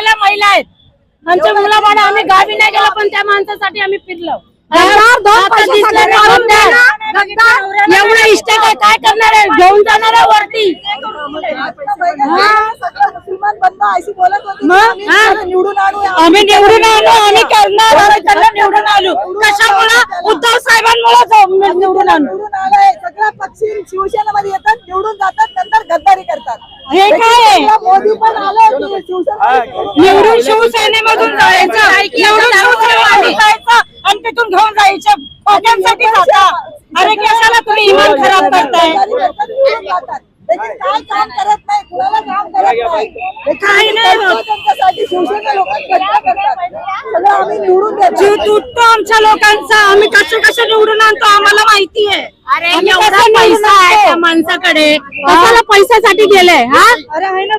शिकलेल्या महिला आहेत. आमच्या मुलाबाळा आम्ही गावी नाही गेलो पण त्या माणसासाठी आम्ही फिरलो. एवढं इष्ट काय करणार आहे, घेऊन जाणार आहे वरती. निवडून आणू आम्ही निवडून आणू, आम्ही करणार त्यांना निवडून आणू. कशामुळे? उद्धव साहेबांमुळे निवडून आणू. सगळ्या पक्षी शिवसेनेमध्ये येतात, निवडून जातात, नंतर गद्दारी करतात. हे काय मोदी पण आले निवडून शिवसेनेमधून जायचं, निवडून शिवसेनेमधून जायचं आणि तिथून घेऊन जायचं पक्षांसाठी जाता. अरे कशाला तुम्ही इमान खराब करताय? काय काम करत नाही, कुणाला काम करत नाही, काही नाही होत. त्यांच्यासाठी शिवसेना लोक सगळं आम्ही निवडून देतो. जीव तुटतो आमच्या लोकांचा. आम्ही कसं निवडून आणतो आम्हाला माहिती आहे. अरे एवढा पैसा आहे त्या माणसाकडे, कशाला पैशासाठी गेले हा? अरे आहे ना